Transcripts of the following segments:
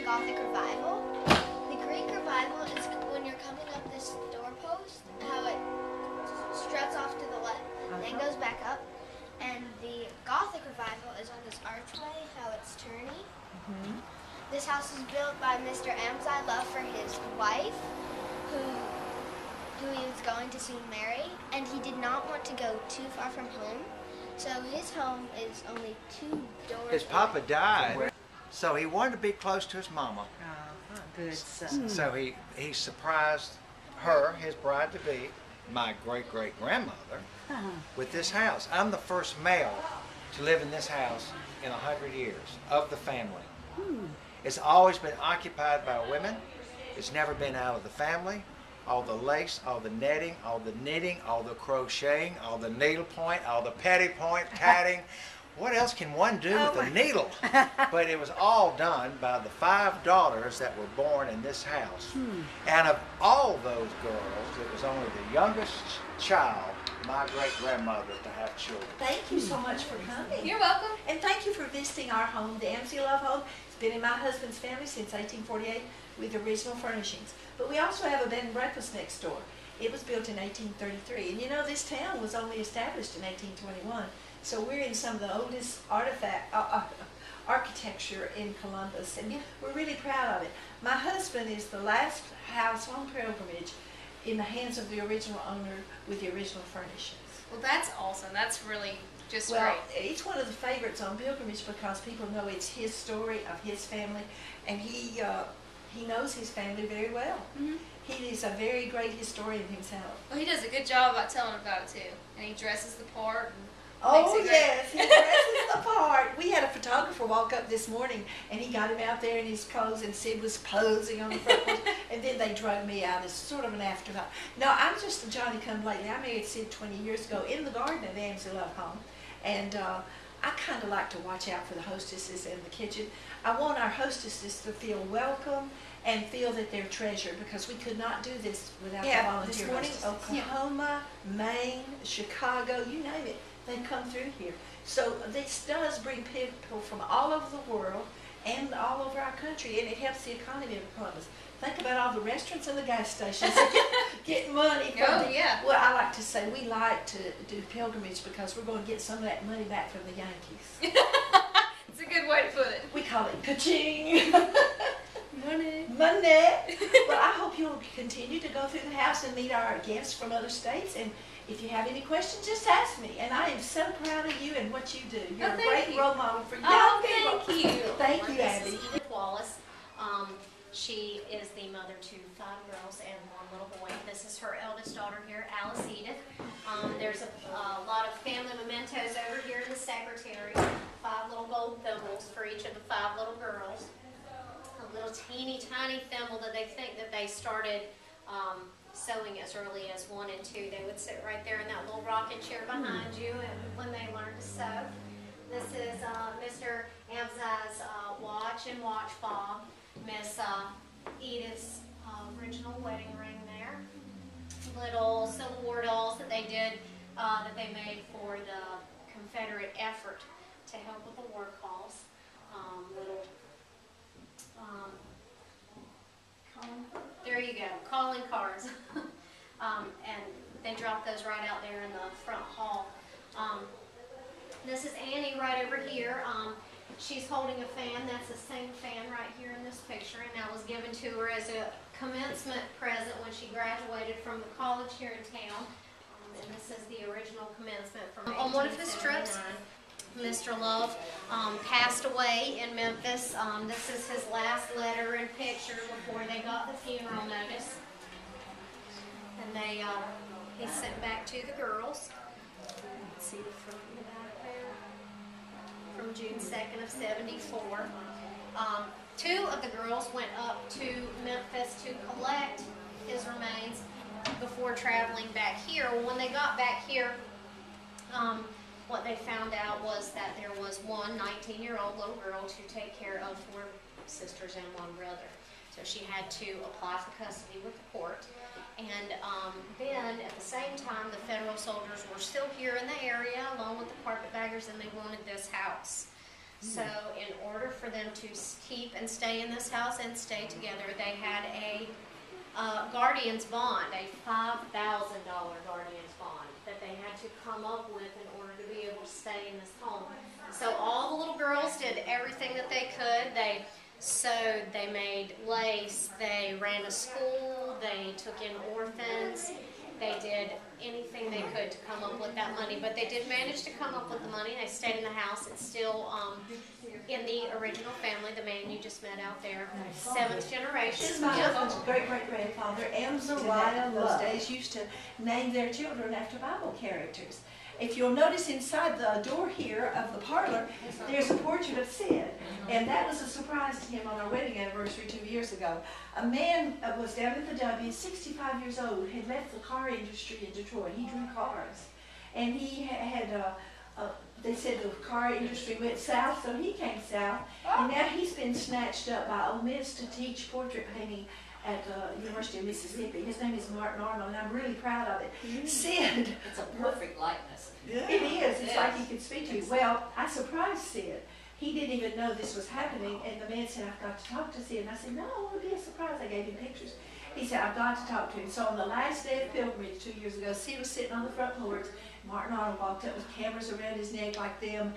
Gothic revival. The Greek revival is when you're coming up this doorpost, how it struts off to the left, then goes back up. And the Gothic revival is on this archway, how it's turning. This house was built by Mr. Amzi Love for his wife, who he was going to soon marry, and he did not want to go too far from home, so his home is only 2 doors. His papa died, so he wanted to be close to his mama. Good son. So he surprised her, his bride-to-be, my great-great-grandmother, with this house. I'm the first male to live in this house in 100 years of the family. It's always been occupied by women. It's never been out of the family. All the lace, all the netting, all the knitting, all the crocheting, all the needlepoint, all the petty point, tatting. What else can one do with a needle? But it was all done by the 5 daughters that were born in this house. And of all those girls, it was only the youngest child, my great-grandmother, to have children. Thank you so much for coming. You're welcome. And thank you for visiting our home, the Amzi Love home. It's been in my husband's family since 1848 with original furnishings. But we also have a bed and breakfast next door. It was built in 1833. And you know, this town was only established in 1821. So we're in some of the oldest architecture in Columbus, and we're really proud of it. My husband is the last house on pilgrimage in the hands of the original owner with the original furnishings. Well, that's awesome. That's really just Well, great. it's one of the favorites on pilgrimage because people know it's his story of his family, and he knows his family very well. He is a very great historian himself. Well, he does a good job about telling about it too, and he dresses the part. Oh yes, he dresses the part. We had a photographer walk up this morning, and he got him out there in his clothes, and Sid was posing on the front porch, and then they drug me out as sort of an afterthought. No, I'm just a Johnny-come-lately. I married Sid 20 years ago in the garden at the Amzi Love home, and I kind of like to watch out for the hostesses in the kitchen. I want our hostesses to feel welcome and feel that they're treasured, because we could not do this without the volunteer hostesses. Oklahoma, Maine, Chicago, you name it. They come through here. So this does bring people from all over the world and all over our country, and it helps the economy of Columbus. Think about all the restaurants and the gas stations get money from Well, I like to say we like to do pilgrimage because we're going to get some of that money back from the Yankees. It's a good way to put it. We call it ka-ching. Money. Money. Well, I hope you'll continue to go through the house and meet our guests from other states, and if you have any questions, just ask me. And I am so proud of you and what you do. You're a great role model for young people. Thank you. Thank you, Abby. This is Edith Wallace. She is the mother to 5 girls and 1 little boy. This is her eldest daughter here, Alice Edith. There's a lot of family mementos over here in the secretary. 5 little gold thimbles for each of the 5 little girls. A little teeny tiny thimble that they think that they started sewing as early as 1 and 2. They would sit right there in that little rocking chair behind you, and when they learned to sew. This is Mr. Amzi's watch and watch fob. Miss Edith's original wedding ring there. Little Civil War dolls that they did, that they made for the Confederate effort to help with the war cause. There you go, calling cards. And they dropped those right out there in the front hall. This is Annie right over here. She's holding a fan. That's the same fan right here in this picture, and that was given to her as a commencement present when she graduated from the college here in town. And this is the original commencement from on one of his trips. Mr. Love passed away in Memphis. This is his last letter and picture before they got the funeral notice. And he sent back to the girls. Let's see the front and the back there. From June 2nd of 74. 2 of the girls went up to Memphis to collect his remains before traveling back here. Well, when they got back here, what they found out was that there was one 19-year-old little girl to take care of 4 sisters and 1 brother. So she had to apply for custody with the court. And then at the same time, the federal soldiers were still here in the area along with the carpetbaggers, and they wanted this house. So in order for them to keep and stay in this house and stay together, they had a guardian's bond, a $5,000 guardian's bond that they had to come up with in order to be able to stay in this home. So all the little girls did everything that they could. They sewed, they made lace, they ran a school, they took in orphans, they did anything they could to come up with that money. But they did manage to come up with the money. They stayed in the house. It's still in the original family, the man you just met out there, 7th generation. This is my husband's great-great-grandfather, Amzi in those days used to name their children after Bible characters. If you'll notice inside the door here of the parlor, there's a portrait of Sid. And that was a surprise to him on our wedding anniversary 2 years ago. A man was down at the W, 65 years old, had left the car industry in Detroit. He drew cars. And he had, they said the car industry went south, so he came south. And now he's been snatched up by Ole Miss to teach portrait painting at the University of Mississippi. His name is Martin Arnold, and I'm really proud of it. Sid. It's a perfect likeness. It is. It's like he could speak to you. Well, I surprised Sid. He didn't even know this was happening, and the man said, I've got to talk to Sid. And I said, no, it'll be a surprise. I gave him pictures. He said, I've got to talk to him. So on the last day of pilgrimage 2 years ago, Sid was sitting on the front porch. Martin Arnold walked up with cameras around his neck like them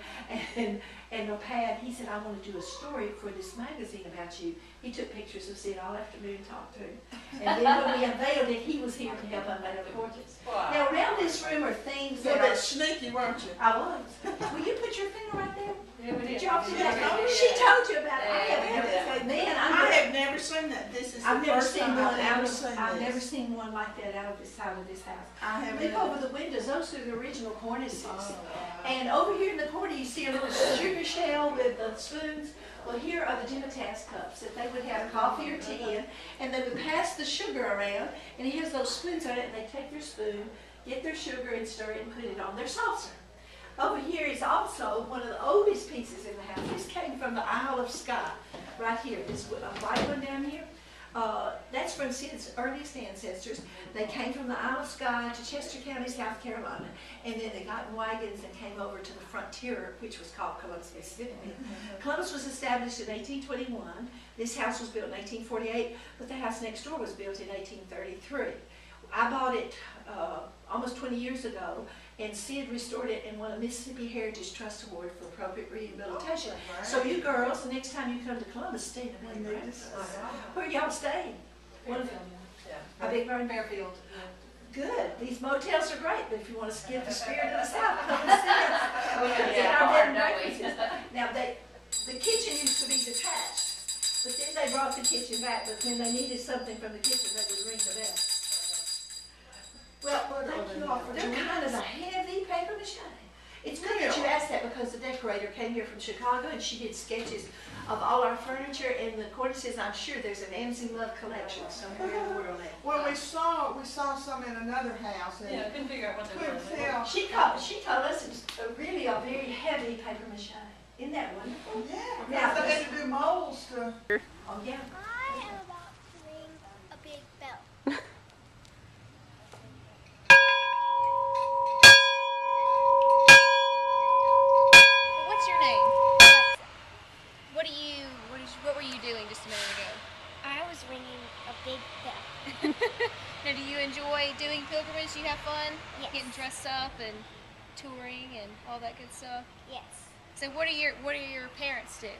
and a pad. He said, I want to do a story for this magazine about you. He took pictures of Sid all afternoon and talked to him. And then when we unveiled it, he was here to help unveil the portraits. Wow. Now around this room are things You're that a are... bit sneaky, weren't you? I was. Will you put your finger right there? Yeah, we Did did. y'all see Yeah, that? we did. She told you about it. Yeah, I have we never did. seen. Man, I have never seen that. This is I've the never first seen time one I've out ever of. seen I've this. never seen one like that out of this side of this house. I haven't. Look over the windows. Those are the original cornices. Oh, wow. And over here in the corner, you see a little sugar shell with the spoons. Well, here are the Dimitas cups that they would have coffee or tea in, and they would pass the sugar around. And he has those spoons on it, and they take their spoon, get their sugar, and stir it and put it on their saucer. Over here is also one of the oldest pieces in the house. This came from the Isle of Skye, right here. This white one down here. That's from Sid's earliest ancestors. They came from the Isle of Skye to Chester County, South Carolina, and then they got in wagons and came over to the frontier, which was called Columbus, Mississippi. Columbus was established in 1821. This house was built in 1848, but the house next door was built in 1833. I bought it almost 20 years ago, and Sid restored it and won a Mississippi Heritage Trust Award for appropriate rehabilitation. So you girls, the next time you come to Columbus, stay in a big room. Where y'all staying? A big room? Fairfield. Good. These motels are great, but if you want to skip the spirit of the South, come and see us. Now, the kitchen used to be detached, but then they brought the kitchen back, but when they needed something from the kitchen, they would ring the bell. Well, thank you all for doing that. Kind of a heavy paper mache. It's good that you asked that because the decorator came here from Chicago and she did sketches of all our furniture and the cornices. I'm sure there's an Amzi Love collection somewhere in the world. Well, we saw some in another house. And Yeah, I couldn't figure out what they were. couldn't tell. She told us it's really a very heavy paper mache. Isn't that wonderful? Yeah, Now, they had to do molds to. Oh, yeah. I am about to ring a big bell. What's your name? What were you doing just a minute ago? I was ringing a big bell. Now, do you enjoy doing pilgrimage? Do you have fun? Yes. Getting dressed up and touring and all that good stuff? Yes. So what do your parents do?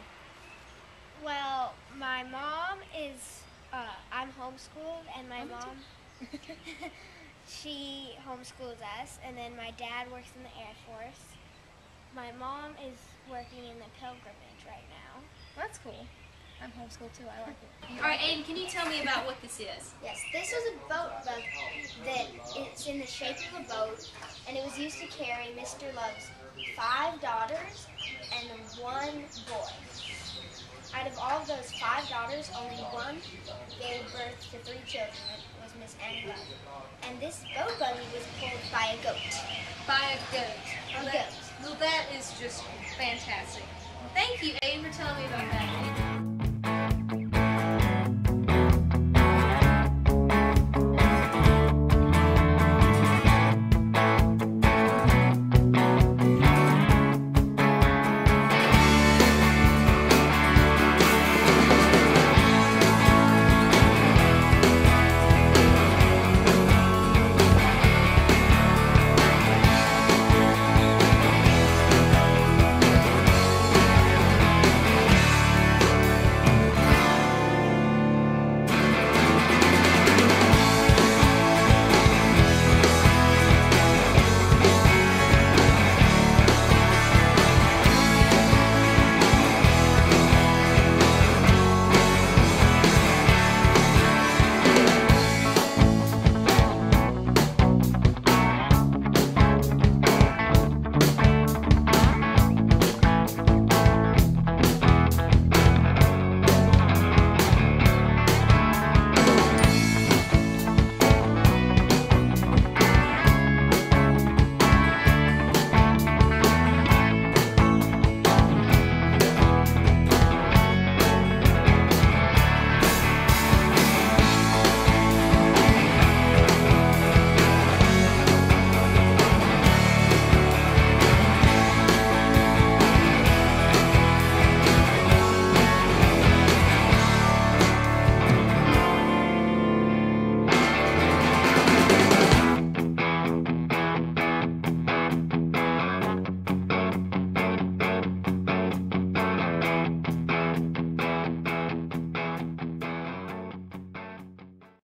Well, my mom is, I'm homeschooled, and my mom, she homeschools us, and then my dad works in the Air Force. My mom is working in the pilgrimage right now. Well, that's cool. I'm homeschooled too. I like it. All right, Aiden, can you tell me about what this is? Yes, this was a boat bug that it's in the shape of a boat, and it was used to carry Mr. Love's 5 daughters and 1 boy. Out of all of those 5 daughters, only 1 gave birth to 3 children. It was Miss Annie Love. And this boat buggy was pulled by a goat. By a goat. A goat. Well, that is just fantastic. Thank you, Aiden, for telling me about that.